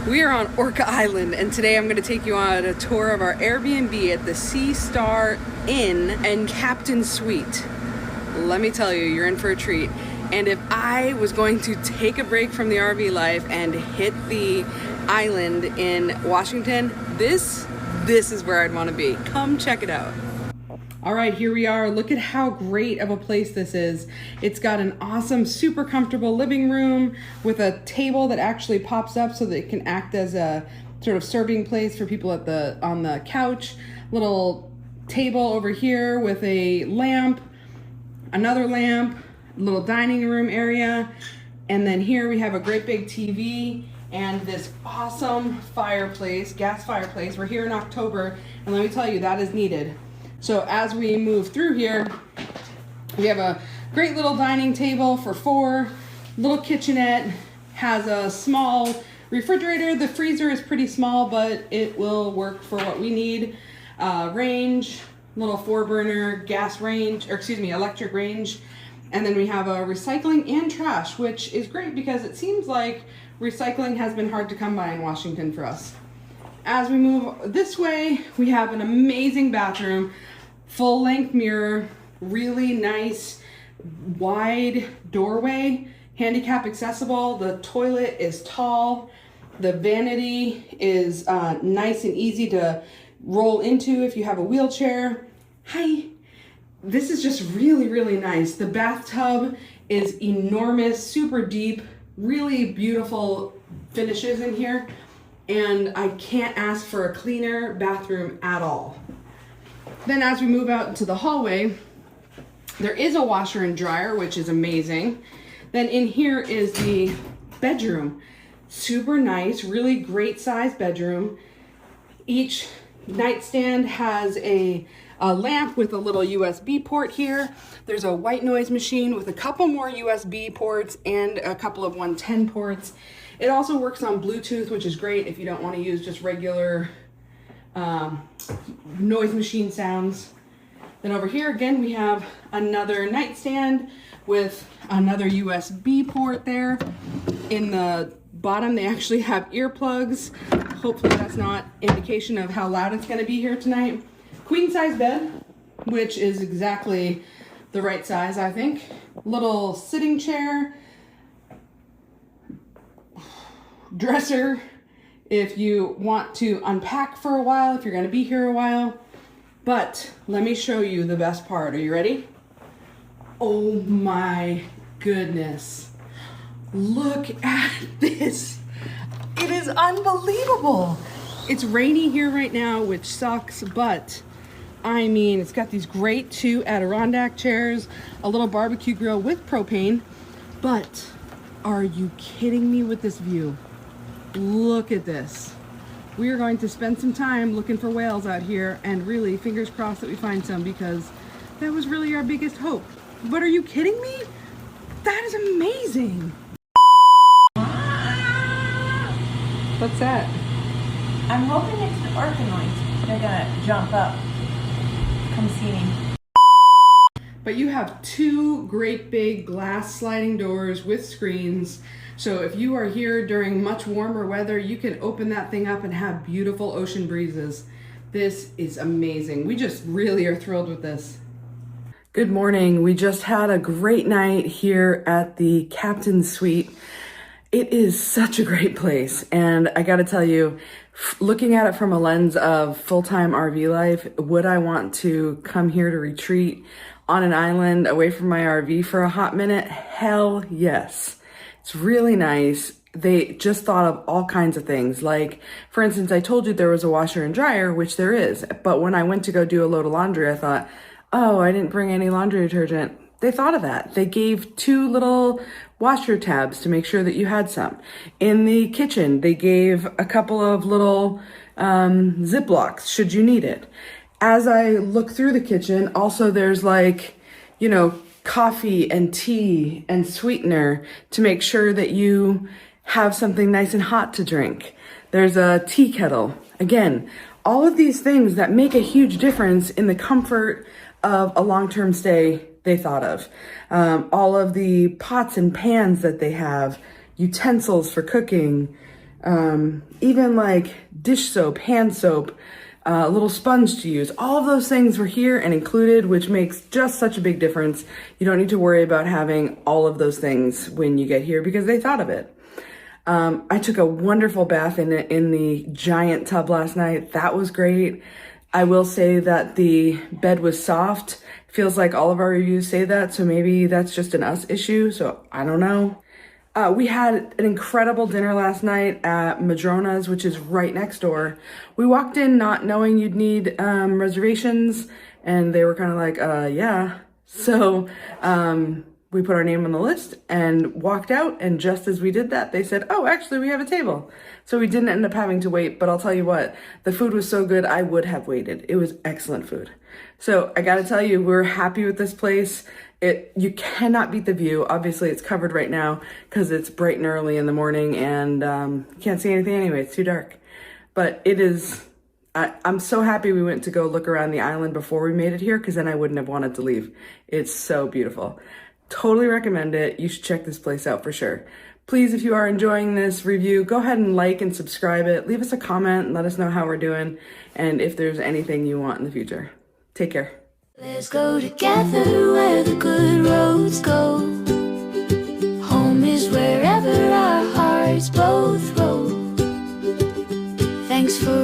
We are on Orca Island, and today I'm going to take you on a tour of our Airbnb at the Sea Star Inn and Captain Suite. Let me tell you, you're in for a treat. And if I was going to take a break from the RV life and hit the island in Washington, this is where I'd want to be. Come check it out. All right, here we are. Look at how great of a place this is. It's got an awesome, super comfortable living room with a table that actually pops up so that it can act as a sort of serving place for people on the couch. Little table over here with a lamp, another lamp, little dining room area. And then here we have a great big TV and this awesome fireplace, gas fireplace. We're here in October, and let me tell you, that is needed. So as we move through here, we have a great little dining table for four, little kitchenette, has a small refrigerator. The freezer is pretty small, but it will work for what we need. Range, little 4-burner gas range, or excuse me, electric range. And then we have a recycling and trash, which is great because it seems like recycling has been hard to come by in Washington for us. As we move this way, we have an amazing bathroom, full-length mirror, really nice wide doorway, handicap accessible. The toilet is tall. The vanity is nice and easy to roll into if you have a wheelchair. Hi. This is just really, really nice. The bathtub is enormous, super deep, really beautiful finishes in here. And I can't ask for a cleaner bathroom at all. Then as we move out into the hallway, there is a washer and dryer, which is amazing. Then in here is the bedroom. Super nice, really great size bedroom. Each nightstand has a lamp with a little USB port here. There's a white noise machine with a couple more USB ports and a couple of 110 ports. It also works on Bluetooth, which is great if you don't want to use just regular noise machine sounds. Then over here again, we have another nightstand with another USB port there. In the bottom, they actually have earplugs. Hopefully that's not indication of how loud it's going to be here tonight. Queen size bed, which is exactly the right size, I think. Little sitting chair. Dresser if you want to unpack for a while, if you're going to be here a while. But let me show you the best part. Are you ready? Oh my goodness. Look at this. It is unbelievable. It's rainy here right now, which sucks, but I mean, it's got these great 2 Adirondack chairs, a little barbecue grill with propane. But are you kidding me with this view? Look at this. We are going to spend some time looking for whales out here, and really, fingers crossed that we find some, because that was really our biggest hope. But are you kidding me? That is amazing. What's that? I'm hoping it's the orca noise. They're gonna jump up. Come see me. But you have 2 great big glass sliding doors with screens. So if you are here during much warmer weather, you can open that thing up and have beautiful ocean breezes. This is amazing. We just really are thrilled with this. Good morning. We just had a great night here at the Captain Suite. It is such a great place. And I gotta tell you, looking at it from a lens of full-time RV life, would I want to come here to retreat on an island away from my RV for a hot minute? Hell yes. It's really nice. They just thought of all kinds of things. Like, for instance, I told you there was a washer and dryer, which there is. But when I went to go do a load of laundry, I thought, oh, I didn't bring any laundry detergent. They thought of that. They gave 2 little washer tabs to make sure that you had some. In the kitchen, they gave a couple of little Ziplocs should you need it. As I look through the kitchen, also there's like, you know, coffee and tea and sweetener to make sure that you have something nice and hot to drink. There's a tea kettle. Again, all of these things that make a huge difference in the comfort of a long-term stay they thought of. All of the pots and pans that they have, utensils for cooking, even like dish soap, hand soap, a little sponge to use. All of those things were here and included, which makes just such a big difference. You don't need to worry about having all of those things when you get here because they thought of it. I took a wonderful bath in the giant tub last night. That was great. I will say that the bed was soft. Feels like all of our reviews say that, so maybe that's just an us issue, so I don't know. We had an incredible dinner last night at Madrona's, which is right next door. We walked in not knowing you'd need reservations, and they were kind of like, yeah. So we put our name on the list and walked out, and just as we did that, they said, oh, actually, we have a table. So we didn't end up having to wait, but I'll tell you what, the food was so good, I would have waited. It was excellent food. So I gotta tell you, we're happy with this place. You cannot beat the view. Obviously, it's covered right now because it's bright and early in the morning, and you can't see anything anyway. It's too dark. But it is, I'm so happy we went to go look around the island before we made it here, because then I wouldn't have wanted to leave. It's so beautiful. Totally recommend it. You should check this place out for sure. Please, if you are enjoying this review, go ahead and like and subscribe it. Leave us a comment and let us know how we're doing, and if there's anything you want in the future. Take care. Let's go together where the good roads go. Home is wherever our hearts both roll. Thanks for